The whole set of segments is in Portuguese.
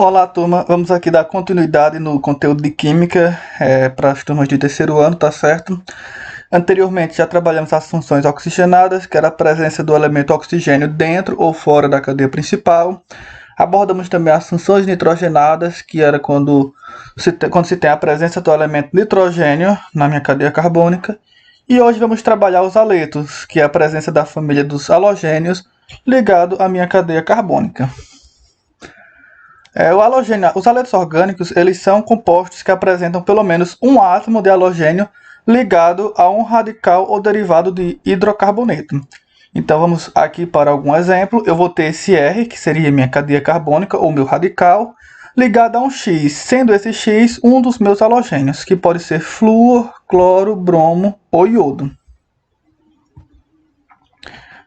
Olá, turma. Vamos aqui dar continuidade no conteúdo de Química para as turmas de terceiro ano, tá certo? Anteriormente já trabalhamos as funções oxigenadas, que era a presença do elemento oxigênio dentro ou fora da cadeia principal. Abordamos também as funções nitrogenadas, que era quando se tem a presença do elemento nitrogênio na minha cadeia carbônica. E hoje vamos trabalhar os haletos, que é a presença da família dos halogênios ligado à minha cadeia carbônica. Os haletos orgânicos, eles são compostos que apresentam pelo menos um átomo de halogênio ligado a um radical ou derivado de hidrocarboneto. Então vamos aqui para algum exemplo. Eu vou ter esse R, que seria minha cadeia carbônica ou meu radical, ligado a um X, sendo esse X um dos meus halogênios, que pode ser flúor, cloro, bromo ou iodo.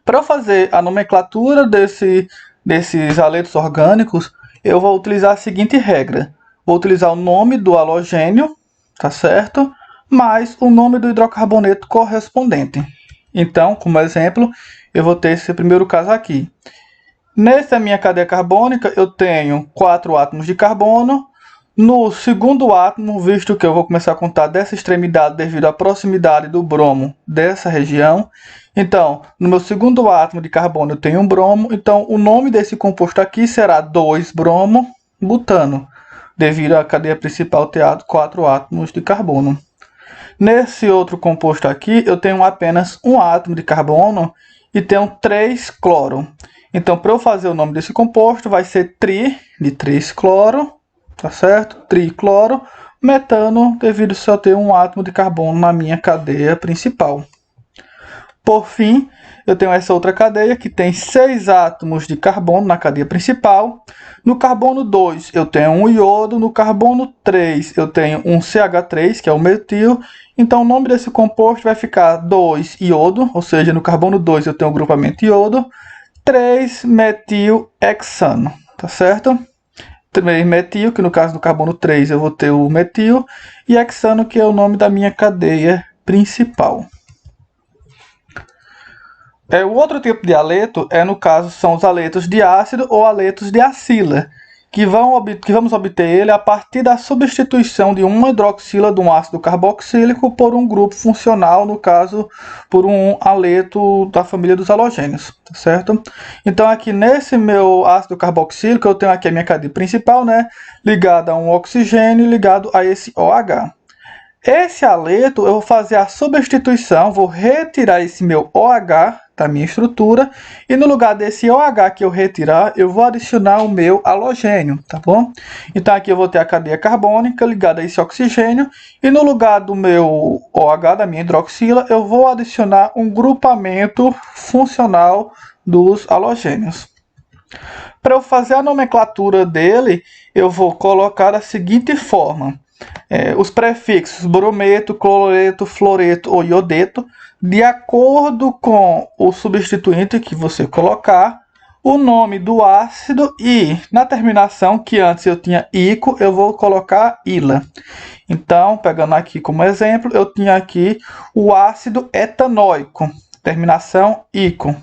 Para eu fazer a nomenclatura desses haletos orgânicos, eu vou utilizar a seguinte regra. Vou utilizar o nome do halogênio, tá certo? Mais o nome do hidrocarboneto correspondente. Então, como exemplo, eu vou ter esse primeiro caso aqui. Nessa minha cadeia carbônica, eu tenho 4 átomos de carbono. No segundo átomo, visto que eu vou começar a contar dessa extremidade devido à proximidade do bromo dessa região. Então, no meu segundo átomo de carbono eu tenho um bromo. Então, o nome desse composto aqui será 2-bromo-butano, devido à cadeia principal ter 4 átomos de carbono. Nesse outro composto aqui, eu tenho apenas um átomo de carbono e tenho 3-cloro. Então, para eu fazer o nome desse composto, vai ser tri, de 3-cloro, tá certo? Tricloro, metano, devido a só ter um átomo de carbono na minha cadeia principal. Por fim, eu tenho essa outra cadeia que tem 6 átomos de carbono na cadeia principal. No carbono 2 eu tenho um iodo, no carbono 3 eu tenho um CH3, que é o metil. Então o nome desse composto vai ficar 2-iodo, ou seja, no carbono 2 eu tenho o grupamento iodo, 3-metilhexano, tá certo? 3-metil, que no caso do carbono 3 eu vou ter o metil, e hexano, que é o nome da minha cadeia principal. O outro tipo de haleto, no caso, são os haletos de ácido ou haletos de acila, que vamos obter ele a partir da substituição de uma hidroxila de um ácido carboxílico por um grupo funcional, no caso, por um haleto da família dos halogênios, tá certo? Então, aqui nesse meu ácido carboxílico, eu tenho aqui a minha cadeia principal, ligada a um oxigênio ligado a esse OH. Esse haleto, eu vou fazer a substituição, vou retirar esse meu OH da minha estrutura, e no lugar desse OH que eu retirar, eu vou adicionar o meu halogênio, tá bom? Então aqui eu vou ter a cadeia carbônica ligada a esse oxigênio, e no lugar do meu OH, da minha hidroxila, eu vou adicionar um grupamento funcional dos halogênios. Para eu fazer a nomenclatura dele, eu vou colocar da seguinte forma. Os prefixos brometo, cloreto, fluoreto ou iodeto, de acordo com o substituinte que você colocar, o nome do ácido e na terminação, que antes eu tinha ico, eu vou colocar ila. Então, pegando aqui como exemplo, eu tinha aqui o ácido etanóico, terminação ico.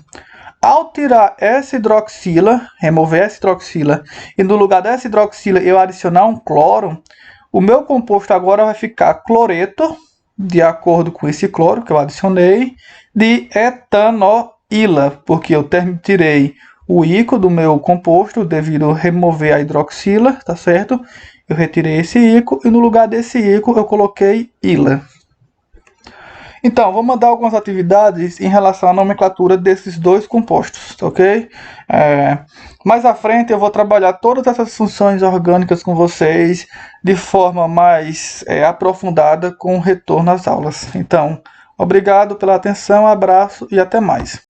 Ao tirar essa hidroxila, remover essa hidroxila, e no lugar dessa hidroxila eu adicionar um cloro, o meu composto agora vai ficar cloreto, de acordo com esse cloro que eu adicionei, de etanoíla, porque eu tirei o ico do meu composto devido a remover a hidroxila, tá certo? Eu retirei esse ico e no lugar desse ico eu coloquei ila. Então, vou mandar algumas atividades em relação à nomenclatura desses dois compostos, ok? Mais à frente eu vou trabalhar todas essas funções orgânicas com vocês de forma mais aprofundada com o retorno às aulas. Então, obrigado pela atenção, abraço e até mais.